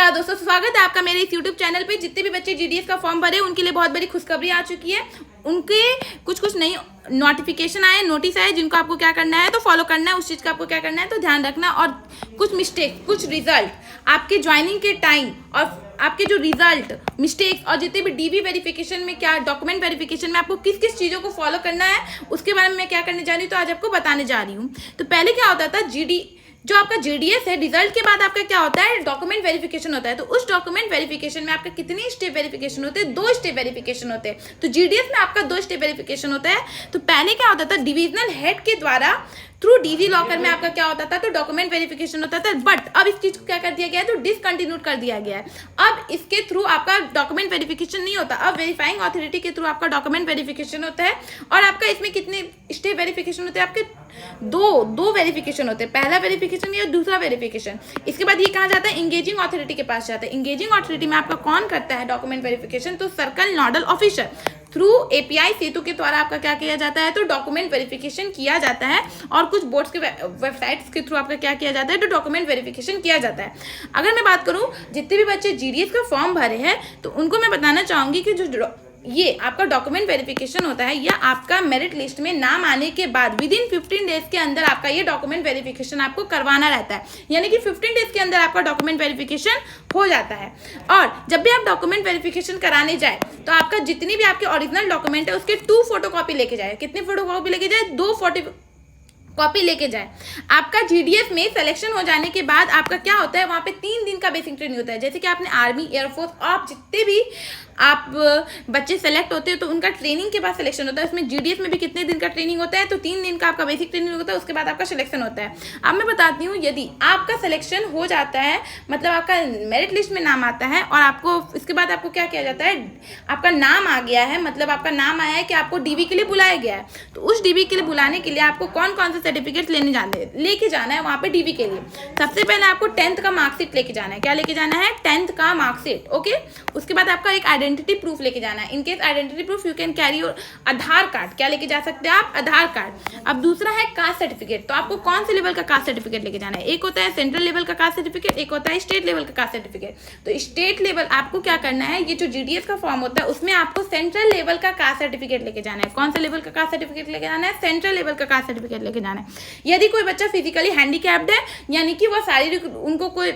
नमस्कार दोस्तों, स्वागत है आपका मेरे इस YouTube चैनल पे। जितने भी बच्चे GDS का फॉर्म भरे उनके लिए बहुत बड़ी खुशखबरी आ चुकी है। उनके कुछ नई नोटिफिकेशन आए, नोटिस आए, जिनको आपको क्या करना है तो फॉलो करना है। उस चीज़ का आपको क्या करना है तो ध्यान रखना। और कुछ मिस्टेक, कुछ रिजल्ट आपके ज्वाइनिंग के टाइम और आपके जो रिजल्ट मिस्टेक और जितने भी DB वेरिफिकेशन में क्या डॉक्यूमेंट वेरिफिकेशन में आपको किस किस चीज़ों को फॉलो करना है उसके बारे में मैं क्या करने जा रही हूँ तो आज आपको बताने जा रही हूँ। तो पहले क्या होता था, जो आपका GDS है, रिजल्ट के बाद आपका क्या होता है डॉक्यूमेंट वेरिफिकेशन होता है। तो उस डॉक्यूमेंट वेरिफिकेशन में आपका कितने स्टेप वेरिफिकेशन होते हैं? 2 स्टेप वेरिफिकेशन होते हैं। तो GDS में आपका 2 स्टेप वेरिफिकेशन होता है। तो पहले क्या होता था, डिविजनल हेड के द्वारा थ्रू DG लॉकर में आपका क्या होता था तो डॉक्यूमेंट वेरिफिकेशन होता था। बट अब इस चीज को क्या कर दिया गया है तो डिसकंटिन्यूड कर दिया गया है। अब इसके थ्रू आपका डॉक्यूमेंट वेरिफिकेशन नहीं होता, अब वेरीफाइंग अथॉरिटी के थ्रू आपका डॉक्यूमेंट वेरिफिकेशन होता है। और आपका इसमें कितने स्टेप वेरिफिकेशन होते हैं? आपके दो वेरिफिकेशन होते हैं, पहला वेरिफिकेशन या दूसरा वेरिफिकेशन। इसके बाद ये कहा जाता है इंगेजिंग अथॉरिटी के पास जाता है। इंगेजिंग अथॉरिटी में आपका कौन करता है डॉक्यूमेंट वेरिफिकेशन? तो circle nodal officer through API सेतु के द्वारा आपका क्या किया जाता है तो डॉक्यूमेंट वेरिफिकेशन किया जाता है। और कुछ बोर्ड्स के वेबसाइट्स के थ्रू आपका क्या किया जाता है तो डॉक्यूमेंट वेरिफिकेशन किया जाता है। अगर मैं बात करूं जितने भी बच्चे GDS का फॉर्म भरे हैं तो उनको मैं बताना चाहूंगी कि जो ये आपका डॉक्यूमेंट वेरिफिकेशन होता है या आपका मेरिट लिस्ट में नाम आने के बाद विदिन 15 डेज के अंदर आपका ये डॉक्यूमेंट वेरिफिकेशन आपको करवाना रहता है। यानी कि 15 डेज के अंदर आपका डॉक्यूमेंट वेरिफिकेशन हो जाता है। और जब भी आप डॉक्यूमेंट वेरिफिकेशन कराने जाए तो आपका जितनी भी आपके ओरिजिनल डॉक्यूमेंट है उसके 2 फोटोकॉपी लेके जाए। कितनी फोटोकॉपी लेके जाए? 2 फोटोकॉपी लेके जाए। आपका GDS में सिलेक्शन हो जाने के बाद आपका क्या होता है, वहाँ पे 3 दिन का बेसिक ट्रेनिंग होता है। जैसे कि आपने आर्मी, एयरफोर्स, आप जितने भी आप बच्चे सेलेक्ट होते हैं तो उनका ट्रेनिंग के बाद सिलेक्शन होता है। उसमें GDS में भी कितने दिन का ट्रेनिंग होता है तो 3 दिन का आपका बेसिक ट्रेनिंग होता है, उसके बाद आपका सिलेक्शन होता है। अब मैं बताती हूँ, यदि आपका सिलेक्शन हो जाता है, मतलब आपका मेरिट लिस्ट में नाम आता है और आपको इसके बाद आपको क्या किया जाता है, आपका नाम आ गया है, मतलब आपका नाम आया है कि आपको DB के लिए बुलाया गया है। तो उस DB के लिए बुलाने के लिए आपको कौन कौन से सर्टिफिकेट लेके जाना है वहाँ पे DB के लिए? सबसे पहले आपको 10th का मार्कशीट लेके जाना है। क्या लेके जाना है? 10th का मार्कशीट। ओके, उसके बाद आपका एक आइडेंटिटी प्रूफ लेके जाना है। In case identity proof you can carry your Aadhaar card. क्या लेके जा सकते हैं आप? आधार कार्ड। अब दूसरा है कास्ट सर्टिफिकेट। तो आपको कौन से लेवल का कास्ट सर्टिफिकेट लेके जाना है? एक होता है सेंट्रल लेवल का कास्ट सर्टिफिकेट, एक होता है स्टेट लेवल का कास्ट सर्टिफिकेट। तो स्टेट लेवल आपको क्या करना है, ये जो GDS का फॉर्म होता है उसमें आपको सेंट्रल लेवल का कास्ट सर्टिफिकेट लेके जाना है। कौन सा लेवल का कास्ट सर्टिफिकेट लेके जाना है? सेंट्रल लेवल का कास्ट सर्टिफिकेट लेके जाना है। यदि कोई बच्चा फिजिकली हैंडीकैप्ड है, यानी कि वो शारीरिक उनको कोई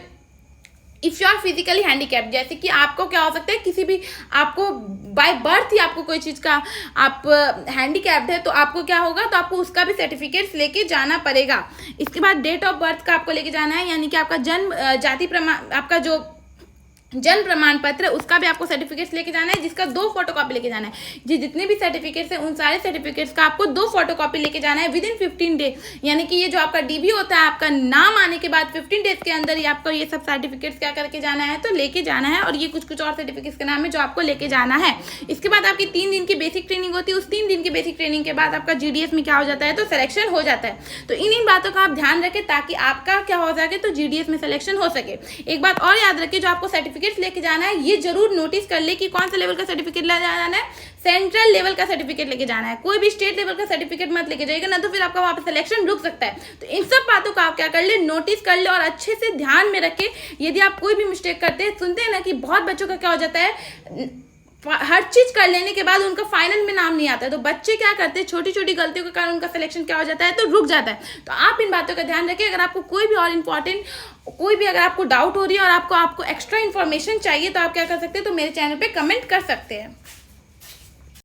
if you are physically handicapped, जैसे कि आपको क्या हो सकता है, किसी भी आपको बाय बर्थ ही आपको कोई चीज़ का आप हैंडीकैप्ड है तो आपको क्या होगा तो आपको उसका भी सर्टिफिकेट्स लेके जाना पड़ेगा। इसके बाद डेट ऑफ बर्थ का आपको लेके जाना है, यानी कि आपका जन्म जाति प्रमाण, आपका जो जन्म प्रमाण पत्र उसका भी आपको सर्टिफिकेट्स लेके जाना है, जिसका 2 फोटोकॉपी लेके जाना है। जितने भी सर्टिफिकेट्स हैं उन सारे सर्टिफिकेट्स का आपको 2 फोटोकॉपी लेके जाना है विदिन 15 डे। यानी कि ये जो आपका DB होता है, आपका नाम आने के बाद 15 डेज के अंदर ही आपको ये सब सर्टिफिकेट्स क्या करके जाना है तो लेके जाना है। और ये कुछ और सर्टिफिकेट्स के नाम है जो आपको लेके जाना है। इसके बाद आपकी 3 दिन की बेसिक ट्रेनिंग होती है। उस 3 दिन की बेसिक ट्रेनिंग के बाद आपका GDS में क्या हो जाता है तो सिलेक्शन हो जाता है। तो इन बातों का आप ध्यान रखें ताकि आपका क्या हो सके तो GDS में सिलेक्शन हो सके। एक बात और याद रखें, जो आपको सर्टिफिकेट्स लेके जाना है ये जरूर नोटिस कर ले कि कौन सा लेवल का सर्टिफिकेट ले जाना है। सेंट्रल लेवल का सर्टिफिकेट लेके जाना है, कोई भी स्टेट लेवल का सर्टिफिकेट मत लेके जाइएगा, ना तो फिर आपका वहां पे सिलेक्शन रुक सकता है। तो इन सब बातों का आप क्या कर ले, नोटिस कर ले और अच्छे से ध्यान में रखे। यदि आप कोई भी मिस्टेक करते हैं, सुनते हैं ना कि बहुत बच्चों का क्या हो जाता है, हर चीज कर लेने के बाद उनका फाइनल में नाम नहीं आता है। तो बच्चे क्या करते हैं, छोटी छोटी गलतियों के कारण उनका सिलेक्शन क्या हो जाता है तो रुक जाता है। तो आप इन बातों का ध्यान रखें। अगर आपको कोई भी और इम्पोर्टेंट कोई भी अगर आपको डाउट हो रही है और आपको एक्स्ट्रा इन्फॉर्मेशन चाहिए तो आप क्या कर सकते हैं तो मेरे चैनल पे कमेंट कर सकते हैं।